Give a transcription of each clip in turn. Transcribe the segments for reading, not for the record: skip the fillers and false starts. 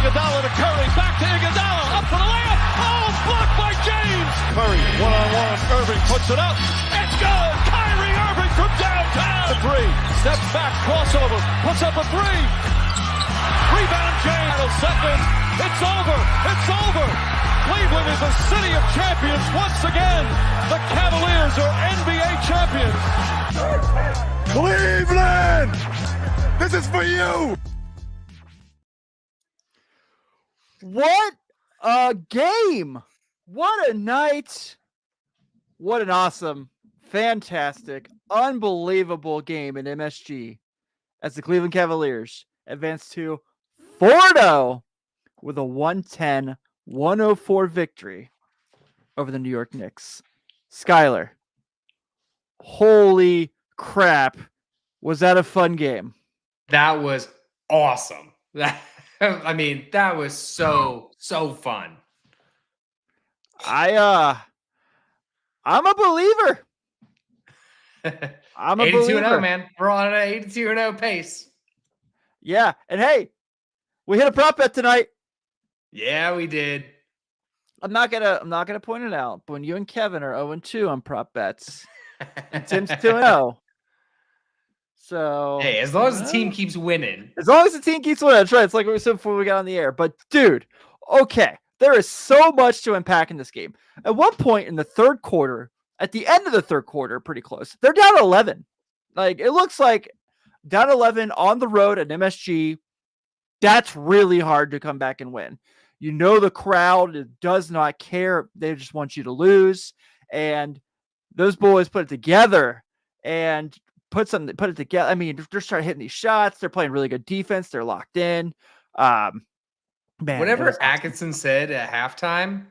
Iguodala to Curry, back to Iguodala, up for the layup. Oh, blocked by James. Curry, one-on-one, Irving puts it up. It's good. Kyrie Irving from downtown. The three, steps back, crossover, puts up a three. Rebound James. Second. It's over. It's over. Cleveland is a city of champions once again. The Cavaliers are NBA champions. Cleveland! This is for you! What a game! What a night! What an awesome, fantastic, unbelievable game in MSG as the Cleveland Cavaliers advance to 4-0 with a 110-104 victory over the New York Knicks. Skylar, holy crap, was that a fun game? That was awesome. That was so fun. I'm a believer. I'm a 82-0, believer, man. We're on an 82-0 pace. Yeah, and hey, we hit a prop bet tonight. Yeah, we did. I'm not gonna point it out, but when you and Kevin are 0-2 on prop bets, and Tim's 2-0. So hey, as long as the team keeps winning. As long as the team keeps winning, that's right. It's like what we said before we got on the air. But dude, okay, there is so much to unpack in this game. At one point in the third quarter, at the end of the third quarter, pretty close, they're down 11. Like it looks like down 11 on the road at MSG. That's really hard to come back and win. You know, the crowd does not care. They just want you to lose. And those boys put it together and put it together. I mean, they're starting hitting these shots. They're playing really good defense. They're locked in. Man, whatever Atkinson said at halftime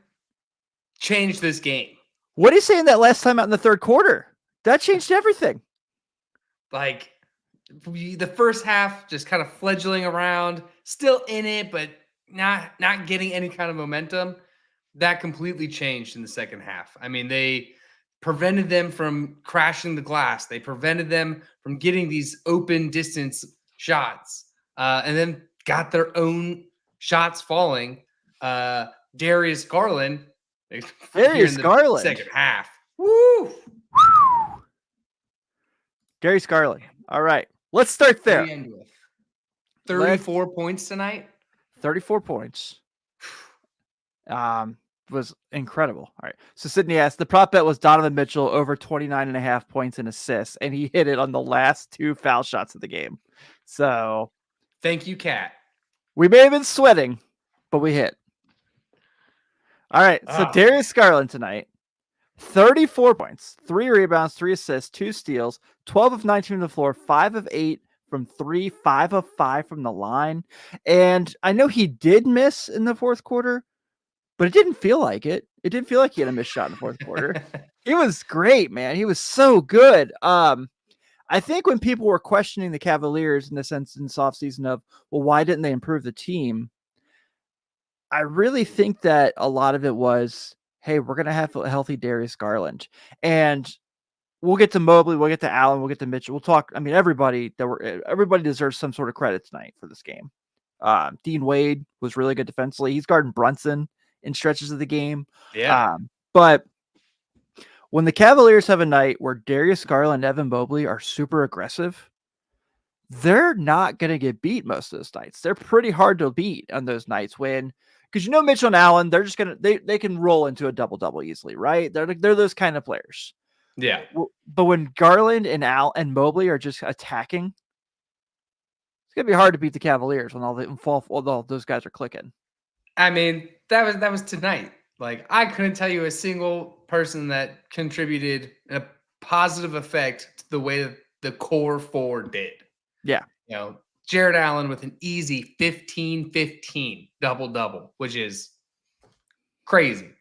changed this game. What did he say in that last time out in the third quarter? That changed everything. Like the first half, just kind of fledgling around, still in it, but not getting any kind of momentum. That completely changed in the second half. I mean, they prevented them from crashing the glass. They prevented them from getting these open distance shots, and then got their own shots falling. Darius Garland. Second half. Woo! Darius Garland. All right. Let's start there. 34 points tonight. 34 points. Was incredible. All right. So Sydney asked, the prop bet was Donovan Mitchell over 29.5 points and assists, and he hit it on the last two foul shots of the game. So thank you, Kat. We may have been sweating, but we hit. All right. So Darius Garland tonight, 34 points, 3 rebounds, 3 assists, 2 steals, 12 of 19 on the floor, 5 of 8 from 3, 5 of 5 from the line. And I know he did miss in the fourth quarter, but it didn't feel like it. It didn't feel like he had a missed shot in the fourth quarter. He was great, man. He was so good. I think when people were questioning the Cavaliers in the sense in this offseason of, well, why didn't they improve the team? I really think that a lot of it was, hey, we're going to have a healthy Darius Garland. And we'll get to Mobley, we'll get to Allen, we'll get to Mitchell. We'll talk. I mean, everybody deserves some sort of credit tonight for this game. Dean Wade was really good defensively. He's guarding Brunson in stretches of the game. Yeah. But when the Cavaliers have a night where Darius Garland and Evan Mobley are super aggressive, they're not going to get beat most of those nights. They're pretty hard to beat on those nights because Mitchell and Allen, they're just going to, they can roll into a double-double easily, right? They're those kind of players. Yeah. But when Garland and and Mobley are just attacking, it's going to be hard to beat the Cavaliers when all those guys are clicking. I mean, that was tonight. Like, I couldn't tell you a single person that contributed a positive effect to the way that the core four did. Yeah. You know, Jared Allen with an easy 15-15 double-double, which is crazy.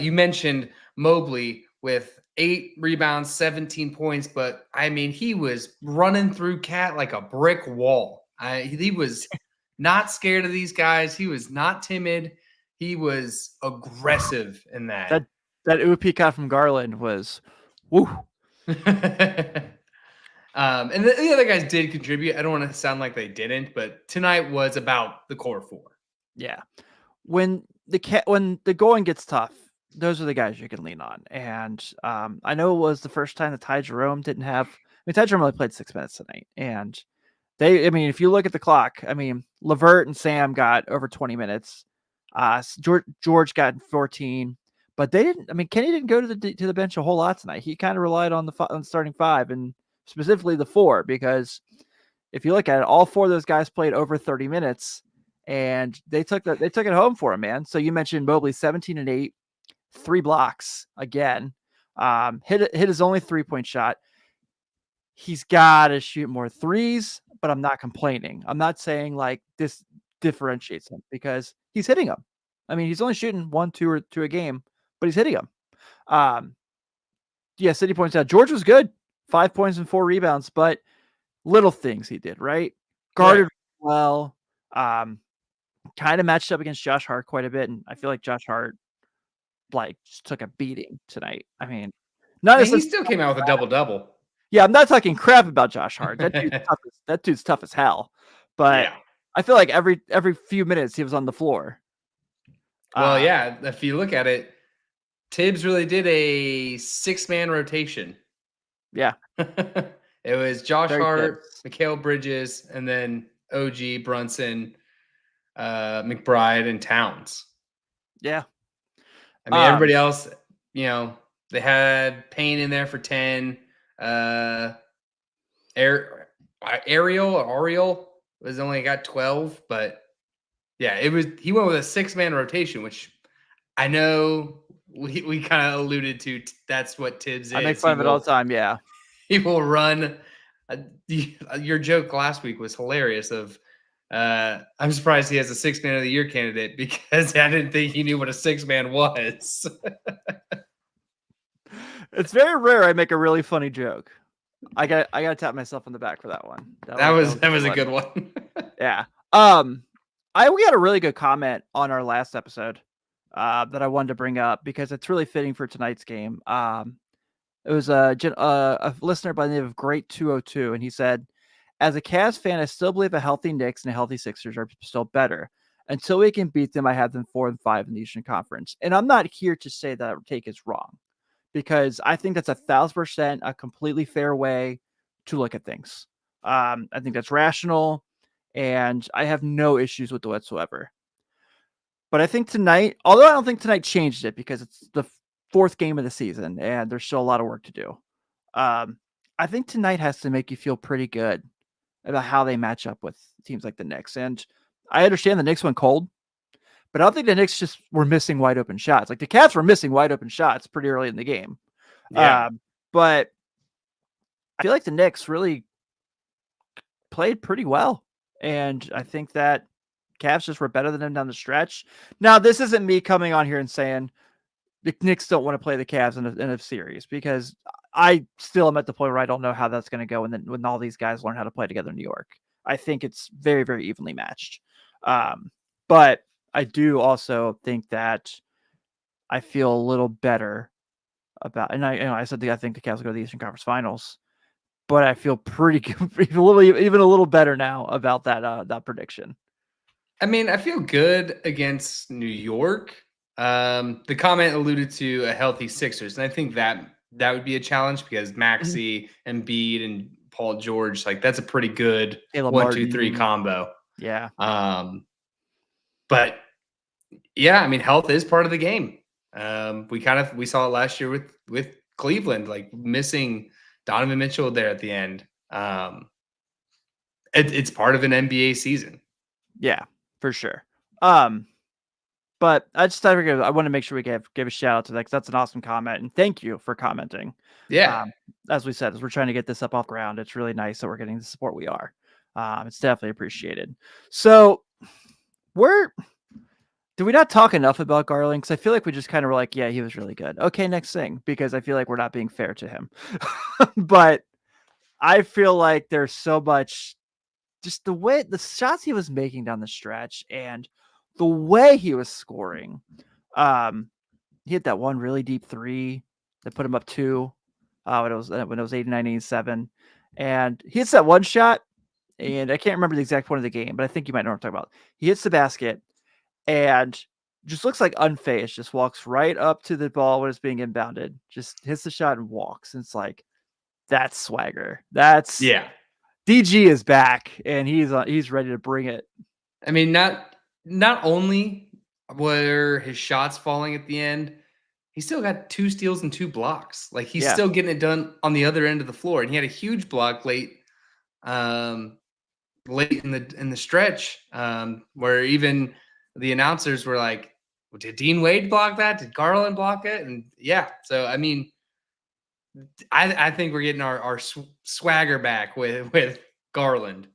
You mentioned Mobley with 8 rebounds, 17 points, but I mean, he was running through Cat like a brick wall. He was not scared of these guys. He was not timid. He was aggressive in that. That OP cut from Garland was woo. And the other guys did contribute. I don't want to sound like they didn't, but tonight was about the core four. Yeah. When the going gets tough, those are the guys you can lean on. And I know it was the first time that Ty Jerome didn't have. I mean, Ty Jerome only played 6 minutes tonight, and if you look at the clock, Levert and Sam got over 20 minutes. George got 14, but they didn't. I mean, Kenny didn't go to the bench a whole lot tonight. He kind of relied on the starting five, and specifically the four, because if you look at it, all four of those guys played over 30 minutes, and they took it home for him, man. So you mentioned Mobley, 17 and 8, 3 blocks again. Hit his only 3-point shot. He's got to shoot more threes, but I'm not complaining. I'm not saying like this differentiates him, because he's hitting them. I mean, he's only shooting 1, 2, or 2 a game, but he's hitting them. City points out George was good, 5 points and 4 rebounds, but little things he did, right? Guarded well, kind of matched up against Josh Hart quite a bit, and I feel like Josh Hart just took a beating tonight. I mean, he still came out with a double-double. Yeah, I'm not talking crap about Josh Hart. That dude's tough as hell. But I feel like every few minutes he was on the floor. Well, if you look at it, Tibbs really did a 6-man rotation. Yeah. It was Josh Hart, Mikal Bridges, and then OG, Brunson, McBride, and Towns. Yeah. I mean, everybody else, they had Payne in there for 10. Ariel was only got 12, but he went with a 6-man rotation, which I know we kind of alluded to. That's what Tibbs is. I make fun of it all the time. Yeah, he will run. Your joke last week was hilarious. I'm surprised he has a 6-man of the year candidate, because I didn't think he knew what a 6-man was. It's very rare I make a really funny joke. I got to tap myself on the back for that one. That was a good one. Yeah. We had a really good comment on our last episode that I wanted to bring up, because it's really fitting for tonight's game. It was a listener by the name of Great 202, and he said, "As a Cavs fan, I still believe a healthy Knicks and a healthy Sixers are still better. Until we can beat them, I have them 4 and 5 in the Eastern Conference." And I'm not here to say that our take is wrong, because I think that's 1,000% a completely fair way to look at things. I think that's rational, and I have no issues with it whatsoever. But I think tonight, although I don't think tonight changed it, because it's the 4th game of the season and there's still a lot of work to do, I think tonight has to make you feel pretty good about how they match up with teams like the Knicks. And I understand the Knicks went cold, but I don't think the Knicks just were missing wide open shots. Like, the Cavs were missing wide open shots pretty early in the game. Yeah. But I feel like the Knicks really played pretty well. And I think that Cavs just were better than them down the stretch. Now, this isn't me coming on here and saying the Knicks don't want to play the Cavs in a series, because I still am at the point where I don't know how that's going to go when all these guys learn how to play together in New York. I think it's very, very evenly matched. But I do also think that I feel a little better about, and I said I think the Cavs will go to the Eastern Conference Finals, but I feel pretty good, even a little better now about that prediction. I mean, I feel good against New York. The comment alluded to a healthy Sixers, and I think that would be a challenge, because Maxey, Embiid, and Paul George, that's a pretty good 1, 2, 3 combo. Yeah. But yeah, I mean, health is part of the game. We saw it last year with Cleveland, missing Donovan Mitchell there at the end. It's part of an NBA season. Yeah, for sure. But I want to make sure we give a shout out to that, because that's an awesome comment, and thank you for commenting. Yeah. As we said, as we're trying to get this up off ground, it's really nice that we're getting the support we are. It's definitely appreciated. So did we not talk enough about Garland? Because I feel like we just kind of were like, yeah, he was really good. Okay, next thing, because I feel like we're not being fair to him. But I feel like there's so much, just the shots he was making down the stretch and the way he was scoring. He hit that one really deep 3 that put him up 2 when it was 89-87. And he hits that one shot, and I can't remember the exact point of the game, but I think you might know what I'm talking about. He hits the basket, and just looks like unfazed, just walks right up to the ball when it's being inbounded, just hits the shot and walks. And it's like, that's swagger. That's DG is back, and he's ready to bring it. I mean, not only were his shots falling at the end, he still got 2 steals and 2 blocks. Like, he's still getting it done on the other end of the floor, and he had a huge block late in the stretch, where even the announcers were like, well, did Dean Wade block that? Did Garland block it? And so I mean, I think we're getting our swagger back with Garland.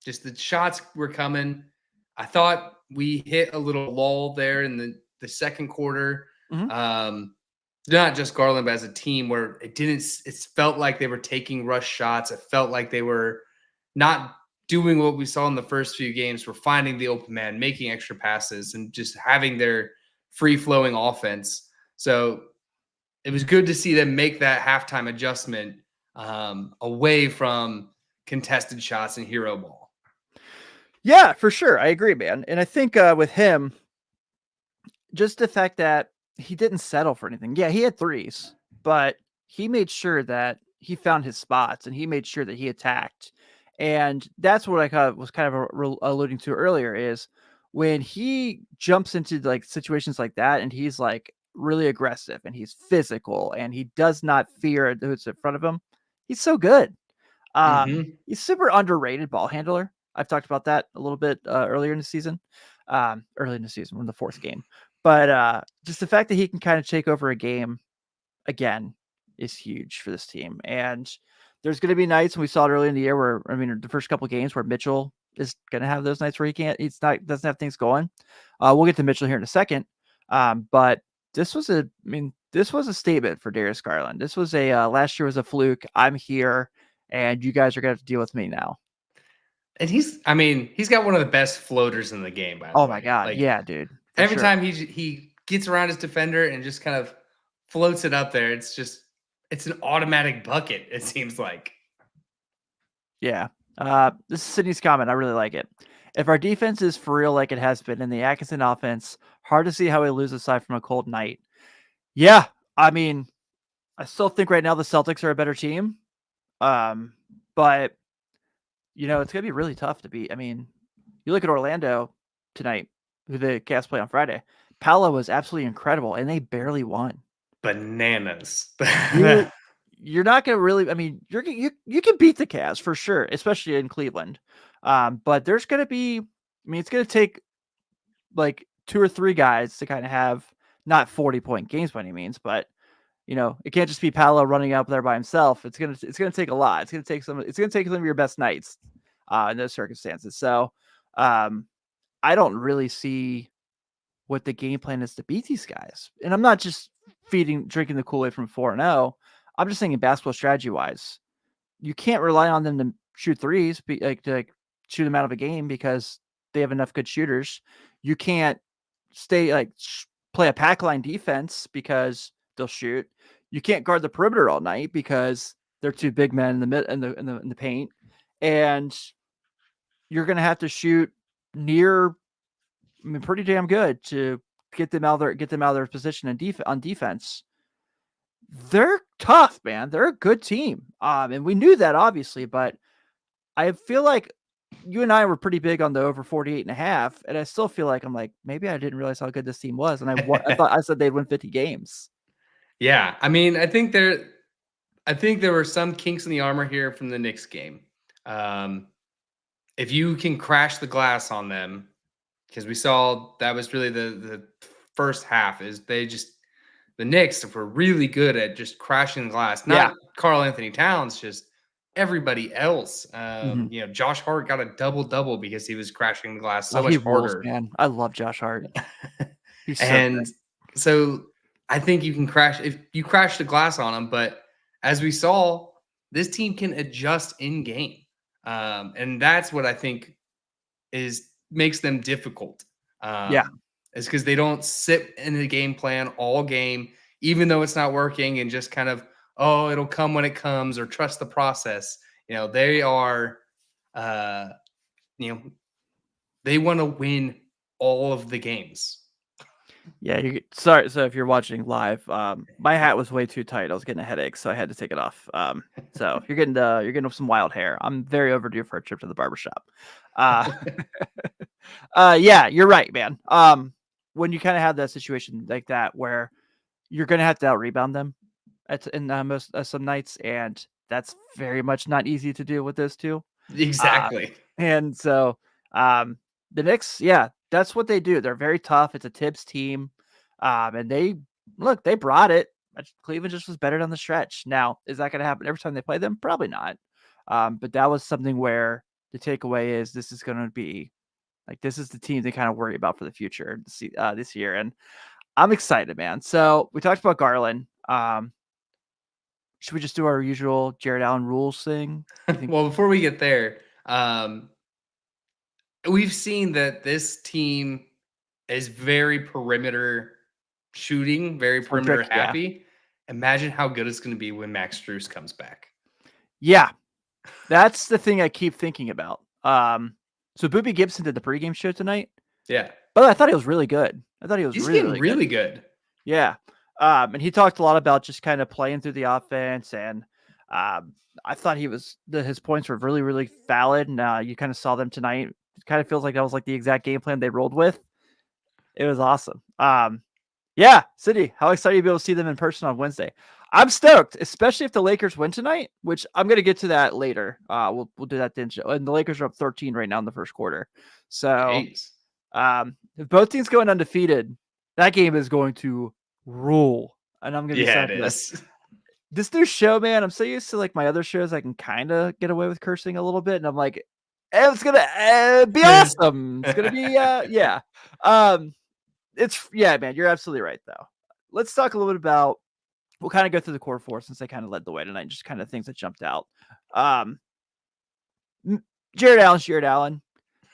Just the shots were coming. I thought we hit a little lull there in the second quarter. Not just Garland, but as a team, where it felt like they were taking rush shots. It felt like they were not doing what we saw in the first few games. We're finding the open man, making extra passes, and just having their free-flowing offense. So it was good to see them make that halftime adjustment away from contested shots and hero ball. Yeah, for sure. I agree, man. And I think with him, just the fact that he didn't settle for anything. Yeah, he had threes, but he made sure that he found his spots and he made sure that he attacked. And that's what I was kind of alluding to earlier, is when he jumps into like situations like that and he's like really aggressive and he's physical and he does not fear who's in front of him. He's so good. He's super underrated ball handler. I've talked about that a little bit early in the season, we're in the fourth game. But just the fact that he can kind of take over a game again is huge for this team. And there's going to be nights, and we saw it early in the year where, the first couple of games where Mitchell is going to have those nights where doesn't have things going. We'll get to Mitchell here in a second. But this was a statement for Darius Garland. This was last year was a fluke. I'm here, and you guys are going to have to deal with me now. And he's got one of the best floaters in the game, by the way. Oh my God. Like, yeah, dude. Every time he gets around his defender and just kind of floats it up there, it's an automatic bucket, it seems like. Yeah. This is Sydney's comment. I really like it. If our defense is for real like it has been in the Atkinson offense, hard to see how we lose aside from a cold night. Yeah. I still think right now the Celtics are a better team. But it's going to be really tough to beat. You look at Orlando tonight, who the Cavs play on Friday. Paolo was absolutely incredible, and they barely won. Bananas. You're not going to really. You can beat the Cavs for sure, especially in Cleveland. But there's going to be. It's going to take like 2 or 3 guys to kind of have not 40-point games by any means, but it can't just be Paolo running up there by himself. It's gonna take a lot. It's gonna take some of your best nights in those circumstances. So I don't really see what the game plan is to beat these guys. And I'm not just drinking the Kool-Aid from 4-0. I'm just thinking basketball strategy wise. You can't rely on them to shoot threes, to shoot them out of a game because they have enough good shooters. You can't play a pack line defense because they'll shoot. You can't guard the perimeter all night because they're 2 big men in the paint, and you're going to have to shoot pretty damn good to get them out of their position on defense. They're tough, man. They're a good team. And we knew that obviously, but I feel like you and I were pretty big on the over 48.5, and I still feel like maybe I didn't realize how good this team was, and I said they'd win 50 games. Yeah, I think there were some kinks in the armor here from the Knicks game. If you can crash the glass on them, because we saw that was really the first half, is the Knicks were really good at just crashing the glass. Not Karl Anthony Towns, just everybody else. Josh Hart got a double-double because he was crashing the glass so much harder. Man. I love Josh Hart. So I think you can crash if you crash the glass on them, but as we saw, this team can adjust in game. And that's what I think makes them difficult. Is because they don't sit in the game plan all game, even though it's not working, and just kind of, it'll come when it comes, or trust the process. They are, they want to win all of the games. Yeah, sorry. So if you're watching live, my hat was way too tight. I was getting a headache, so I had to take it off. So you're getting some wild hair. I'm very overdue for a trip to the barbershop. Uh, yeah, you're right, man. When you kind of have that situation like that where you're gonna have to out rebound them in most some nights, and that's very much not easy to do with those two. Exactly. And so the Knicks, yeah, that's what they do. They're very tough. It's a Tibbs team. And they brought it. Cleveland just was better down the stretch. Now, is that going to happen every time they play them? Probably not. But that was something where the takeaway is this is going to be like, this is the team they kind of worry about for the future this year. And I'm excited, man. So we talked about Garland. Should we just do our usual Jared Allen rules thing? Well, before we get there, we've seen that this team is very perimeter shooting, very perimeter happy. Yeah. Imagine how good it's going to be when Max Strus comes back. Yeah, that's the thing I keep thinking about. So Boobie Gibson did the pregame show tonight. Yeah, but I thought he was really good. He's really good. Yeah, and he talked a lot about just kind of playing through the offense, and I thought his points were really, really valid. And you kind of saw them tonight. It kind of feels like that was like the exact game plan they rolled with. It was awesome. Yeah, City, how excited to be able to see them in person on Wednesday. I'm stoked, especially if the Lakers win tonight, which I'm going to get to that later. We'll do that then. And the Lakers are up 13 right now in the first quarter. So if both teams going undefeated, that game is going to rule. And I'm going to be it is. This new show, man, I'm so used to like my other shows, I can kind of get away with cursing a little bit. And I'm like, it's going to be awesome. It's going to be, yeah. Man, you're absolutely right, though. Let's talk a little bit about, we'll kind of go through the core four since they kind of led the way tonight, just kind of things that jumped out. Jared Allen.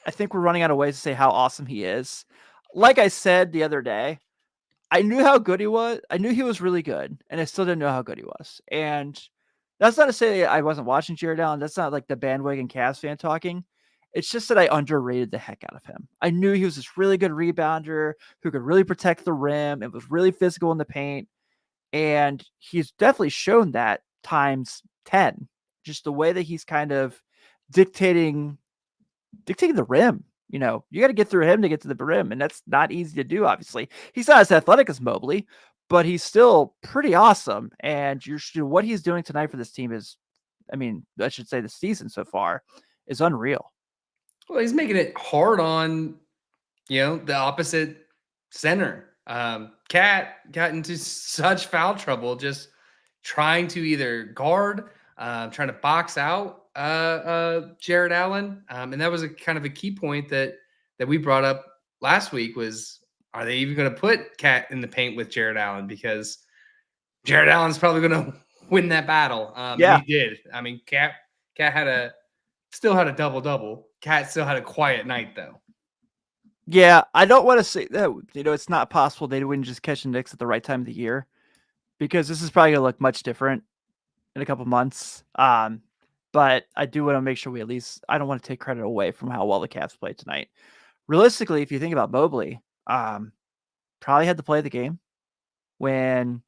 I think we're running out of ways to say how awesome he is. Like I said the other day, I knew how good he was. I knew he was really good, and I still didn't know how good he was. And that's not to say I wasn't watching Jared Allen. That's not like the bandwagon Cavs fan talking. It's just that I underrated the heck out of him. I knew he was this really good rebounder who could really protect the rim and was really physical in the paint. And he's definitely shown that times 10. Just the way that he's kind of dictating the rim. You know, you got to get through him to get to the rim, and that's not easy to do, obviously. He's not as athletic as Mobley, but he's still pretty awesome. And what he's doing tonight for this team is, I should say the season so far is unreal. Well, he's making it hard on, the opposite center. Cat got into such foul trouble just trying to either guard, trying to box out Jared Allen. And that was a kind of a key point that we brought up last week was, are they even going to put Cat in the paint with Jared Allen? Because Jared Allen's probably going to win that battle. Yeah. He did. Cat still had a double-double. Cat still had a quiet night, though. Yeah, I don't want to say that, it's not possible they wouldn't just catch the Knicks at the right time of the year, because this is probably going to look much different in a couple months. But I do want to make sure I don't want to take credit away from how well the Cavs played tonight. Realistically, if you think about Mobley, probably had to play the game when,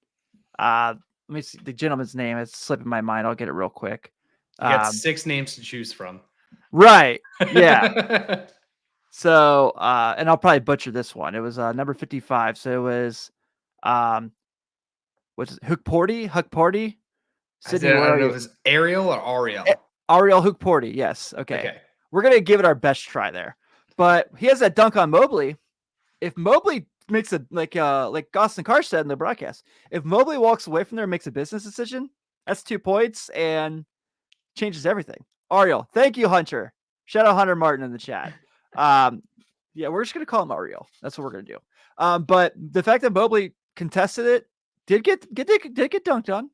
let me see the gentleman's name. It's slipping my mind. I'll get it real quick. You got 6 names to choose from. Right. Yeah. So, and I'll probably butcher this one. It was number 55. So it was, what's it? Hukporty? Sydney, I don't know if it was Ariel or Ariel. Ariel Hukporty. Yes. Okay. We're going to give it our best try there. But he has that dunk on Mobley. If Mobley makes like Austin Carr said in the broadcast, if Mobley walks away from there and makes a business decision, that's 2 points and changes everything. Ariel, thank you, Hunter. Shout out Hunter Martin in the chat. Yeah, we're just gonna call him Ariel. That's what we're gonna do. But the fact that Mobley contested it did get dunked on.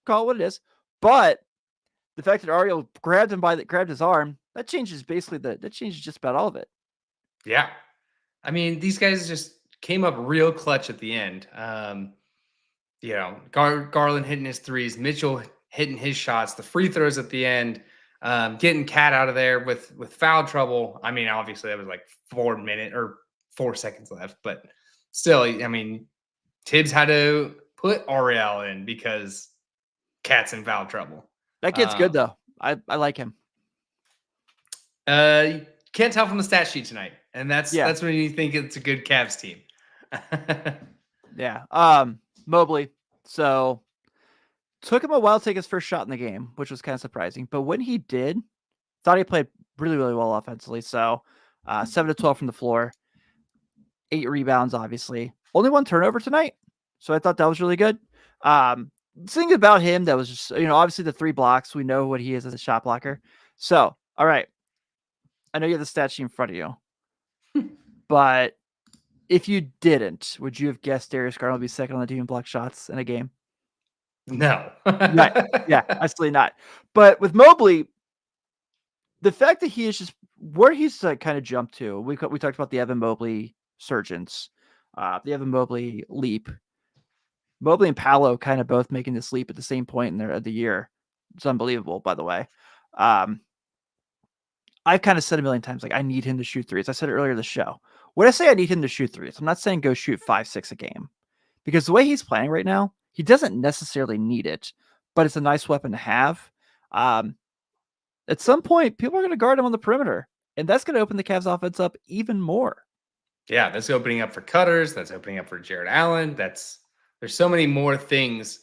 Call it what it is. But the fact that Ariel grabbed his arm, that changes just about all of it. Yeah, these guys just came up real clutch at the end. Garland hitting his threes, Mitchell hitting his shots, the free throws at the end, getting Cat out of there with foul trouble. Obviously that was like 4 seconds left, but still, I mean, Tibbs had to put Ariel in because Cat's in foul trouble. That kid's good though. I like him. You can't tell from the stat sheet tonight, and that's when you think it's a good Cavs team. Yeah. Mobley. So took him a while to take his first shot in the game, which was kind of surprising. But when he did, thought he played really, really well offensively. So 7 to 12 from the floor, 8 rebounds, obviously. Only 1 turnover tonight. So I thought that was really good. Thing about him that was just, obviously the 3 blocks. We know what he is as a shot blocker. So, all right. I know you have the stat sheet in front of you. But if you didn't, would you have guessed Darius Garland would be second on the team in block shots in a game? No. Right. Yeah, absolutely not. But with Mobley, the fact that he is just where he's like kind of jumped to, we talked about the Evan Mobley surgence, the Evan Mobley leap. Mobley and Paolo kind of both making this leap at the same point in the year. It's unbelievable, by the way. I've kind of said a million times, like, I need him to shoot threes. I said it earlier in the show. When I say I need him to shoot threes, I'm not saying go shoot 5, 6 a game. Because the way he's playing right now, he doesn't necessarily need it, but it's a nice weapon to have. At some point, people are going to guard him on the perimeter, and that's going to open the Cavs offense up even more. Yeah, that's opening up for cutters. That's opening up for Jared Allen. There's so many more things.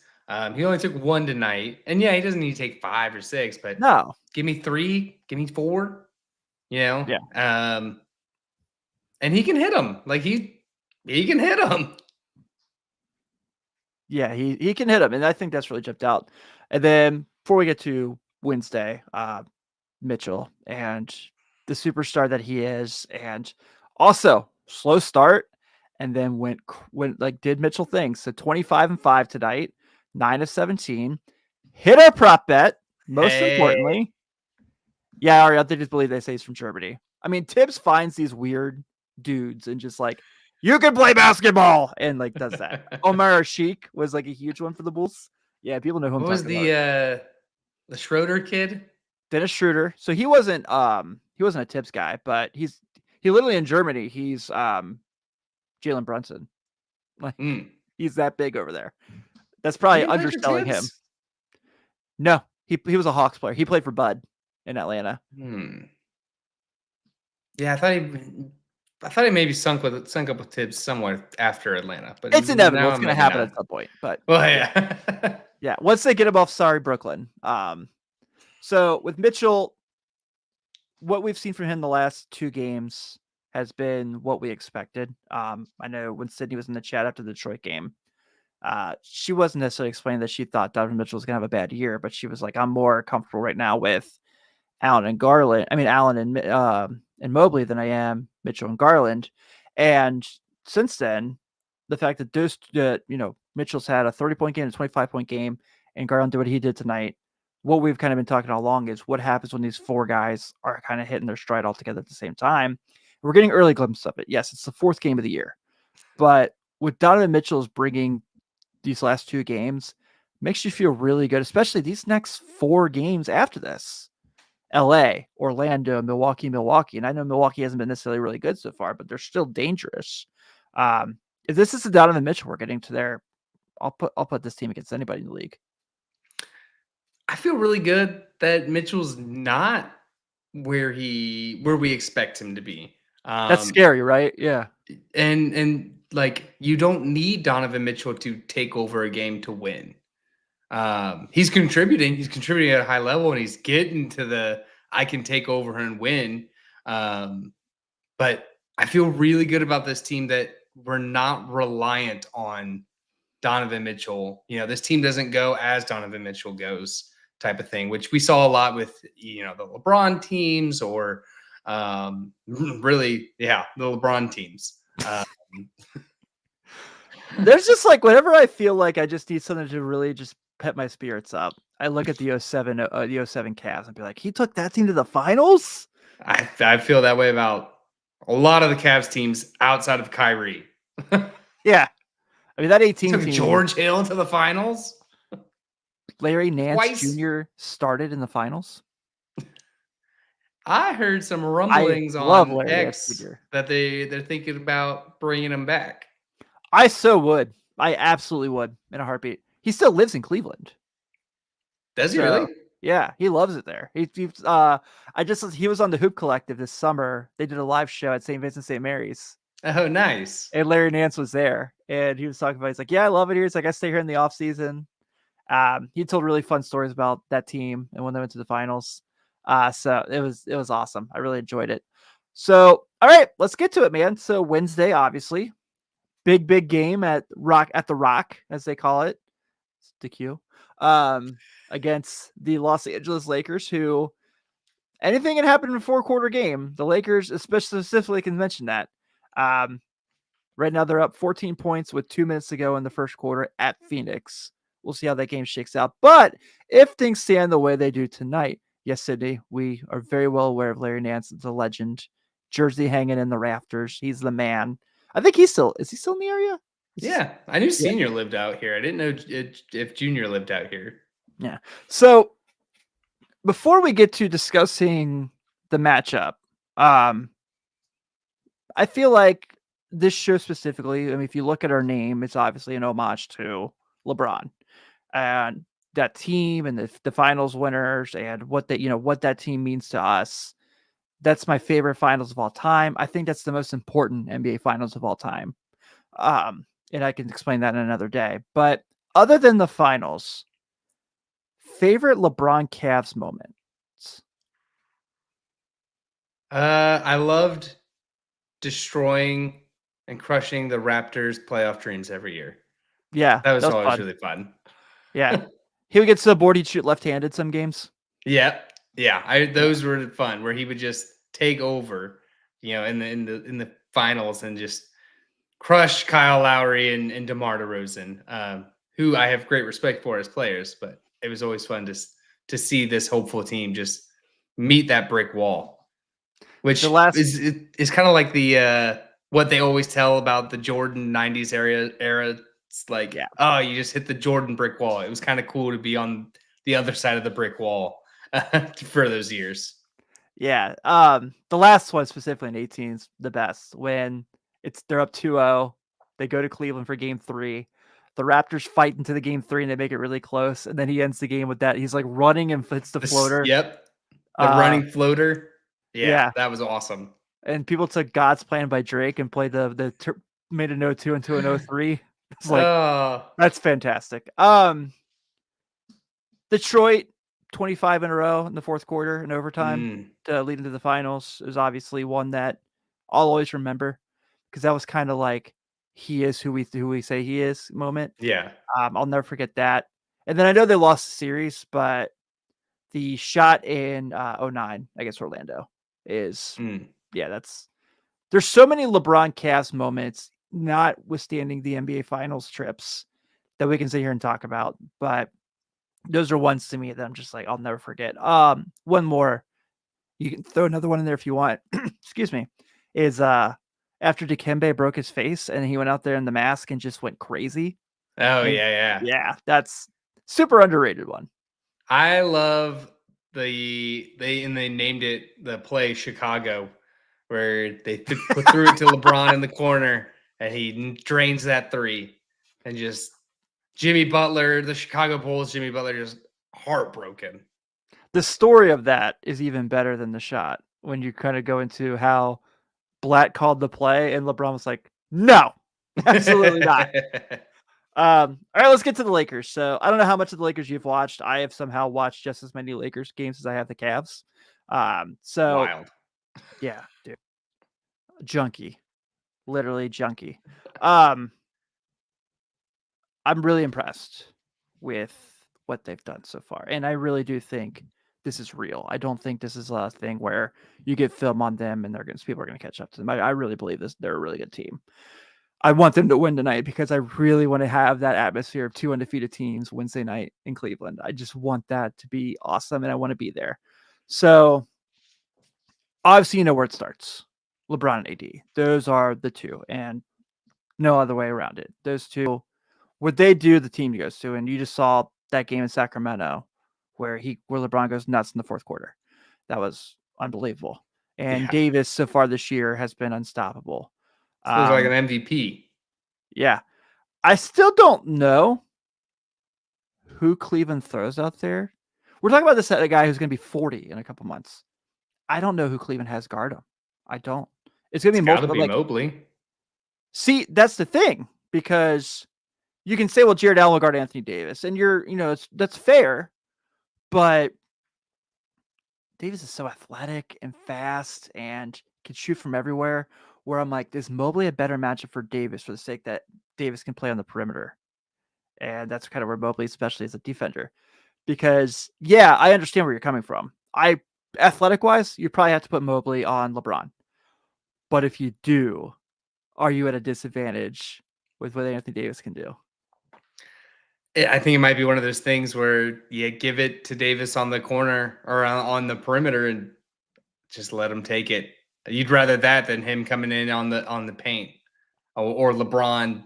He only took 1 tonight, and yeah, he doesn't need to take 5 or 6, but no, give me 3, give me 4. Yeah. And he can hit them. Like he can hit them. Yeah, he can hit him, and I think that's really jumped out. And then before we get to Wednesday, Mitchell and the superstar that he is, and also slow start, and then went did Mitchell things. So 25 and 5 tonight, 9 of 17, hit our prop bet. Most importantly, yeah, Ari, I just believe they say he's from Germany. I mean, Tibbs finds these weird dudes and just like, you can play basketball, and like does that. Omar Sheik was like a huge one for the Bulls. Yeah, people know who I'm talking about. What was the Schroeder kid? Dennis Schroeder. So he wasn't a Tibbs guy, but he literally in Germany, he's Jalen Brunson. Like he's that big over there. That's probably underselling him. No, he was a Hawks player. He played for Bud in Atlanta. Yeah, I thought he maybe sunk up with Tibbs somewhere after Atlanta, but it's inevitable. It's going to happen at some point. But yeah, yeah. Once they get him off, sorry, Brooklyn. So with Mitchell, what we've seen from him the last 2 games has been what we expected. I know when Sydney was in the chat after the Detroit game, she wasn't necessarily explaining that she thought Donovan Mitchell was going to have a bad year, but she was like, I'm more comfortable right now with Allen and Mobley than I am Mitchell and Garland. And since then, the fact that Mitchell's had a 30-point game, a 25-point game, and Garland did what he did tonight. What we've kind of been talking all along is what happens when these 4 guys are kind of hitting their stride all together at the same time. We're getting early glimpses of it. Yes, it's the 4th game of the year, but what Donovan Mitchell is bringing these last 2 games makes you feel really good, especially these next 4 games after this. LA, Orlando, Milwaukee. And I know Milwaukee hasn't been necessarily really good so far, but they're still dangerous. If this is the Donovan Mitchell we're getting to there, I'll put this team against anybody in the league. I feel really good that Mitchell's not where we expect him to be. That's scary, right? Yeah. And like, you don't need Donovan Mitchell to take over a game to win. He's contributing at a high level, and he's getting to the I can take over and win. But I feel really good about this team that we're not reliant on Donovan Mitchell. This team doesn't go as Donovan Mitchell goes, type of thing, which we saw a lot with the LeBron teams, or really, the LeBron teams. There's just like, whenever I feel like I just need something to really just pep my spirits up, I look at the 07 Cavs and be like, he took that team to the finals? I feel that way about a lot of the Cavs teams outside of Kyrie. Yeah. I mean, that 18 took team, George Hill to the finals. Larry Nance Jr. started in the finals. I heard some I rumblings love on Larry Nance X Jr. that they're thinking about bringing him back. I so would. I absolutely would in a heartbeat. He still lives in Cleveland. Does he So really? yeah, he loves it there. He was on the Hoop Collective this summer. They did a live show at St. Vincent St. Mary's. Oh, nice. And Larry Nance was there, and he was talking about. He's like, "Yeah, I love it here." He's like, "I stay here in the off season." He told really fun stories about that team and when they went to the finals. So it was awesome. I really enjoyed it. So all right, let's get to it, man. So Wednesday, obviously, big game at the Rock, as they call it, it's the Q, against the Los Angeles Lakers, who anything can happen in a 4-quarter game. The Lakers, especially specifically, can mention that. Right now, they're up 14 points with 2 minutes to go in the first quarter at Phoenix. We'll see how that game shakes out. But if things stand the way they do tonight, yes, Sydney, we are very well aware of Larry Nance, the legend, jersey hanging in the rafters. He's the man. I think is he still in the area? Yeah, I knew Senior lived out here. I didn't know if Junior lived out here. Yeah. So before we get to discussing the matchup, I feel like this show specifically, I mean, if you look at our name, it's obviously an homage to LeBron and that team and the finals winners and what that team means to us. That's my favorite finals of all time. I think that's the most important NBA finals of all time. And I can explain that in another day. But other than the finals, favorite LeBron Cavs moments. I loved destroying and crushing the Raptors' playoff dreams every year. Yeah, That was always fun. really fun. Yeah, he would get to the board. He'd shoot left-handed some games. Yeah. Those were fun where he would just take over, in the finals and just crush Kyle Lowry and DeMar DeRozan, who I have great respect for as players. But it was always fun to see this hopeful team just meet that brick wall, which is kind of like the what they always tell about the Jordan 90s era. It's like, oh, you just hit the Jordan brick wall. It was kind of cool to be on the other side of the brick wall for those years. Yeah. The last one specifically in 18 is the best when they're up 2-0. They go to Cleveland for game 3. The Raptors fight into the game 3 and they make it really close. And then he ends the game with that. He's like running and hits the floater. Yep. The running floater. Yeah. That was awesome. And people took God's Plan by Drake and played made an 0-2 into an 0-3. It's like, that's fantastic. Detroit 25 in a row in the fourth quarter in overtime to lead into the finals is obviously one that I'll always remember because that was kind of like he is who we say he is moment. Yeah. I'll never forget that. And then I know they lost the series, but the shot in 09 against Orlando is there's so many LeBron Cavs moments, notwithstanding the NBA Finals trips, that we can sit here and talk about. But those are ones to me that I'm just like, I'll never forget. One more, you can throw another one in there if you want. Excuse me. Is after Dikembe broke his face and he went out there in the mask and just went crazy. Oh, yeah. Yeah, that's super underrated one. I love they named it the play Chicago, where they threw it to LeBron in the corner and he drains that three and just Jimmy Butler, the Chicago Bulls, Jimmy Butler just heartbroken. The story of that is even better than the shot when you kind of go into how Blatt called the play and LeBron was like, no, absolutely not. All right, let's get to the Lakers. So I don't know how much of the Lakers you've watched. I have somehow watched just as many Lakers games as I have the Cavs. Wild. Yeah, dude. Junkie. Literally junkie. I'm really impressed with what they've done so far. And I really do think this is real. I don't think this is a thing where you get film on them and people are going to catch up to them. I really believe they're a really good team. I want them to win tonight because I really want to have that atmosphere of 2 undefeated teams Wednesday night in Cleveland. I just want that to be awesome and I want to be there. So obviously you know where it starts. LeBron and AD. Those are the two and no other way around it. Those two, what they do, the team goes to, and you just saw that game in Sacramento where LeBron goes nuts in the fourth quarter. That was unbelievable. And Yeah. Davis so far this year has been unstoppable. Feels like an MVP. Yeah. I still don't know who Cleveland throws out there. We're talking about a guy who's going to be 40 in a couple months. I don't know who Cleveland has guard him. I don't. It's going to be Got to multiple. be Mobley. See, that's the thing, because you can say, well, Jared Allen will guard Anthony Davis, and that's fair, but Davis is so athletic and fast and can shoot from everywhere, where I'm like, is Mobley a better matchup for Davis for the sake that Davis can play on the perimeter? And that's kind of where Mobley, especially as a defender, because yeah, I understand where you're coming from. Athletic wise, you probably have to put Mobley on LeBron. But if you do, are you at a disadvantage with what Anthony Davis can do? I think it might be one of those things where you give it to Davis on the corner or on the perimeter and just let him take it. You'd rather that than him coming in on the paint, or LeBron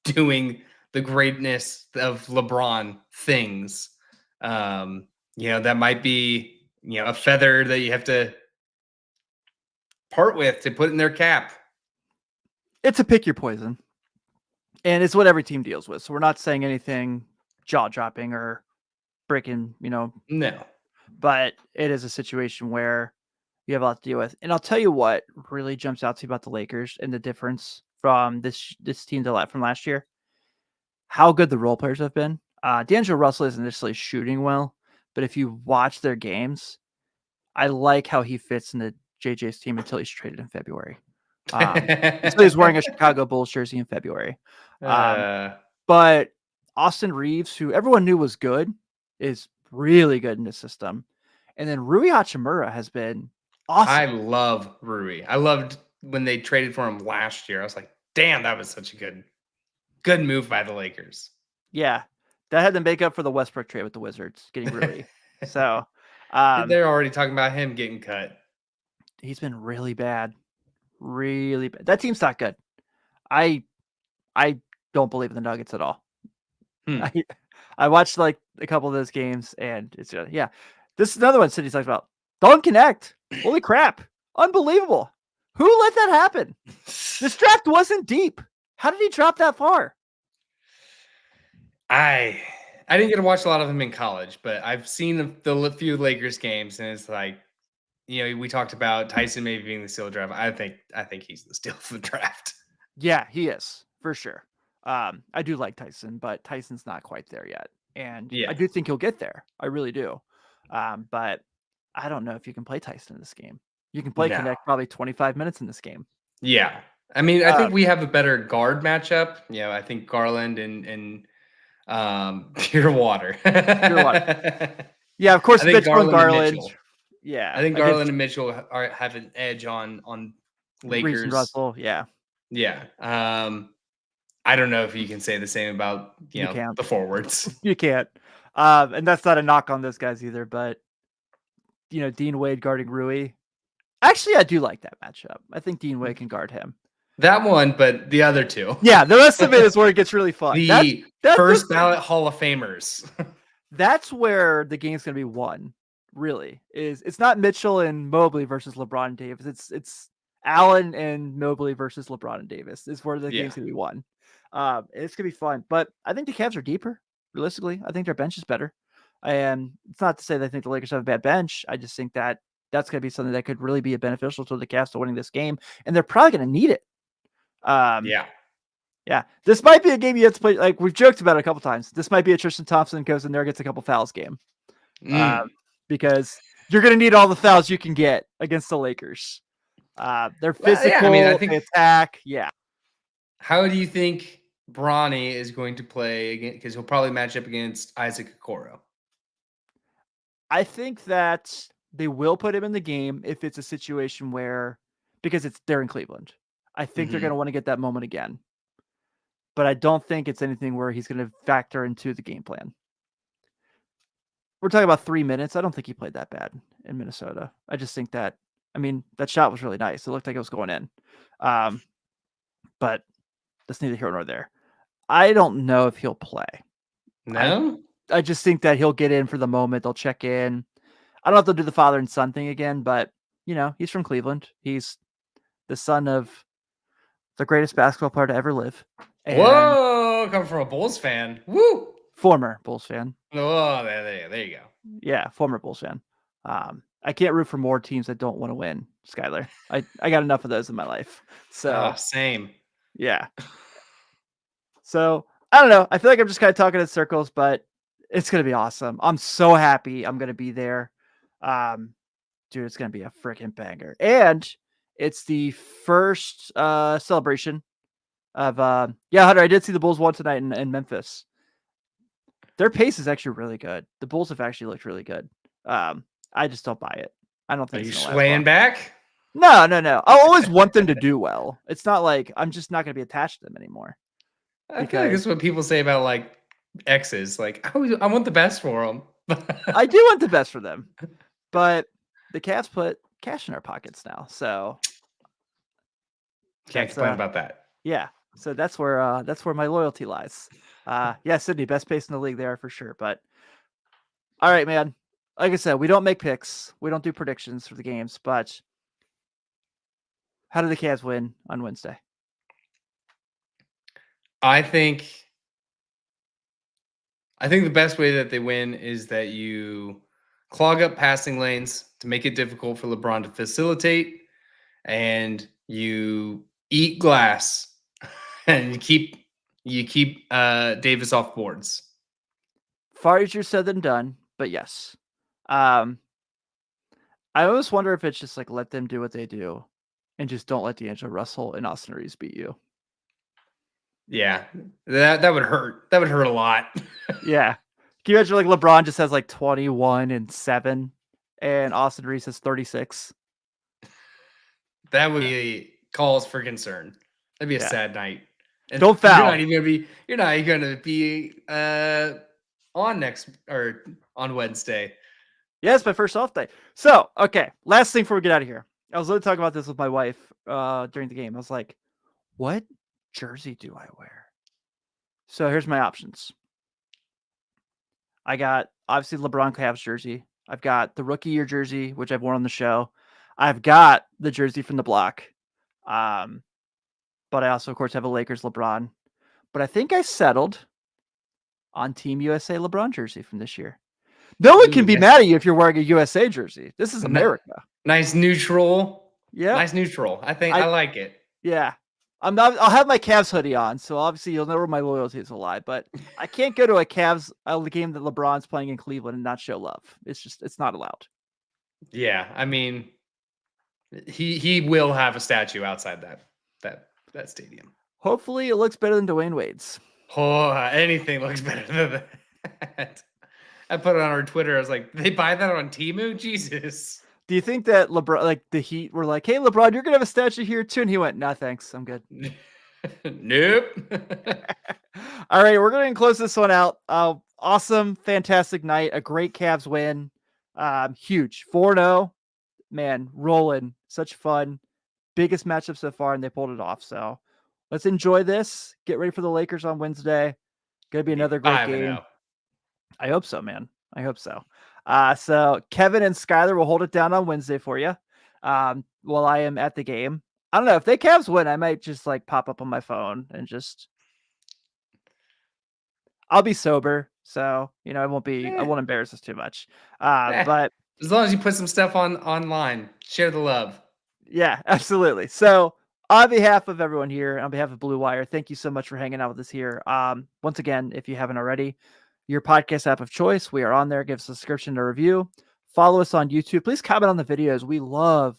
doing the greatness of LeBron things. That might be a feather that you have to part with to put in their cap. It's a pick your poison. And it's what every team deals with. So we're not saying anything jaw-dropping or breaking, No. But it is a situation where you have a lot to deal with. And I'll tell you what really jumps out to you about the Lakers and the difference from this team from last year. How good the role players have been. D'Angelo Russell isn't necessarily shooting well, but if you watch their games, I like how he fits in the JJ's team until he's traded in February. So he's wearing a Chicago Bulls jersey in February. But Austin Reeves, who everyone knew was good, is really good in the system. And then Rui Hachimura has been awesome. I love Rui. I loved when they traded for him last year. I was like, damn, that was such a good move by the Lakers. Yeah. That had to make up for the Westbrook trade with the Wizards, getting Rui. So they're already talking about him getting cut. He's been really bad. Really bad. That team's not good. I don't believe in the Nuggets at all. I watched like a couple of those games, and it's yeah. This is another one City talks about. Don't connect. Holy crap. Unbelievable. Who let that happen? This draft wasn't deep. How did he drop that far? I didn't get to watch a lot of him in college, but I've seen the few Lakers games, and it's like, we talked about Tyson maybe being the steal of the draft. I think he's the steal of the draft. Yeah, he is for sure. I do like Tyson, but Tyson's not quite there yet, and I do think he'll get there. I really do. But I don't know if you can play Tyson in this game. You can play Connect probably 25 minutes in this game. Yeah, I mean, I think we have a better guard matchup. I think Garland and Pure Water. Yeah, of course, Mitchell and Garland. Yeah, I think Garland and Mitchell have an edge on Lakers. And Russell, yeah. I don't know if you can say the same about the forwards. You can't, and that's not a knock on those guys either. But Dean Wade guarding Rui. Actually, I do like that matchup. I think Dean Wade can guard him. That one, but the other two. Yeah, the rest of it is where it gets really fun. The first ballot Hall of Famers. That's where the game's going to be won. Really, it's not Mitchell and Mobley versus LeBron and Davis. It's Allen and Mobley versus LeBron and Davis. Is where the game's going to be won. It's going to be fun. But I think the Cavs are deeper. Realistically, I think their bench is better. And it's not to say that I think the Lakers have a bad bench. I just think that that's going to be something that could really be beneficial to the Cavs to winning this game, and they're probably going to need it. Yeah. This might be a game you have to play. Like we've joked about it a couple times. This might be a Tristan Thompson goes in there, gets a couple fouls game, because you're going to need all the fouls you can get against the Lakers. They're physical. I think they attack. Yeah. How do you think Bronny is going to play again? Because he'll probably match up against Isaac Okoro. I think that they will put him in the game if it's a situation where, because they're in Cleveland. I think they're going to want to get that moment again. But I don't think it's anything where he's going to factor into the game plan. We're talking about 3 minutes. I don't think he played that bad in Minnesota. I just think that, that shot was really nice. It looked like it was going in. But that's neither here nor there. I don't know if he'll play. No? I just think that he'll get in for the moment. They'll check in. I don't know if they'll do the father and son thing again, but he's from Cleveland. He's the son of the greatest basketball player to ever live. And Whoa, coming from a Bulls fan. Woo! former Bulls fan. Oh, there you go. Yeah, former Bulls fan. I can't root for more teams that don't want to win, Skylar. I got enough of those in my life. So same. yeah. So I don't know. I feel like I'm just kind of talking in circles, but it's gonna be awesome. I'm so happy I'm gonna be there. Dude, it's gonna be a freaking banger. And it's the first celebration of Hunter, I did see the Bulls won tonight in Memphis. Their pace is actually really good. The Bulls have actually looked really good. I just don't buy it. I don't think Are you it's gonna last swaying long. back? No. I always want them to do well. It's not like I'm just not gonna be attached to them anymore. I feel like this is what people say about like exes. Like, I want the best for them. I do want the best for them, but the Cavs put cash in our pockets now, so Can't complain about that. yeah. So that's where my loyalty lies. Yeah, Sydney, best pace in the league there for sure. But all right, man. Like I said, we don't make picks, we don't do predictions for the games, but how do the Cavs win on Wednesday? I think the best way that they win is that you clog up passing lanes to make it difficult for LeBron to facilitate, and you eat glass and you keep Davis off boards. Far easier said than done, but yes. I always wonder if it's just like let them do what they do and just don't let D'Angelo Russell and Austin Reeves beat you. Yeah, that would hurt. That would hurt a lot. Yeah. Can you imagine like LeBron just has like 21 and 7 and Austin Reeves has 36? That would be cause for concern. That'd be a sad night. And don't foul. You're not even gonna be on Wednesday. Yeah, it's my first off day. So, okay, last thing before we get out of here. I was literally talking about this with my wife during the game. I was like, what jersey do I wear? So here's my options. I got obviously LeBron Cavs jersey. I've got the rookie year jersey, which I've worn on the show. I've got the jersey from the block. But I also, of course, have a Lakers LeBron. But I think I settled on Team USA LeBron jersey from this year. No one can be mad at you if you're wearing a USA jersey. This is America. Nice neutral. Yeah. Nice neutral. I like it. Yeah. I'll have my Cavs hoodie on, so obviously you'll know where my loyalties will lie. But I can't go to a Cavs game that LeBron's playing in Cleveland and not show love. It's not allowed. Yeah, I mean, he will have a statue outside that stadium. Hopefully, it looks better than Dwayne Wade's. Oh, anything looks better than that. I put it on our Twitter. I was like, they buy that on Temu? Jesus. Do you think that LeBron, like the Heat, were like, "Hey, LeBron, you're gonna have a statue here too," and he went, "No, thanks, I'm good." Nope. All right, we're gonna close this one out. Awesome, fantastic night, a great Cavs win, huge 4-0, man, rolling, such fun, biggest matchup so far, and they pulled it off. So let's enjoy this. Get ready for the Lakers on Wednesday. Gonna be another great game. I hope so, man. I hope so. So Kevin and Skylar will hold it down on Wednesday for you while I am at the game. I don't know if they Cavs win, I might just like pop up on my phone and I'll be sober, so I won't embarrass us too much. But as long as you put some stuff online, share the love. Yeah, absolutely. So on behalf of everyone here, on behalf of Blue Wire, thank you so much for hanging out with us here. Once again, if you haven't already, your podcast app of choice, we are on there. Give us a subscription to review. Follow us on YouTube. Please comment on the videos. We love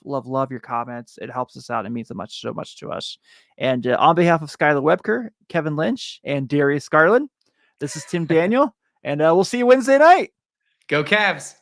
your comments. It helps us out. It means so much to us. And on behalf of Skylar Webker, Kevin Lynch, and Darius Garland, this is Tim Daniel, and we'll see you Wednesday night. Go Cavs.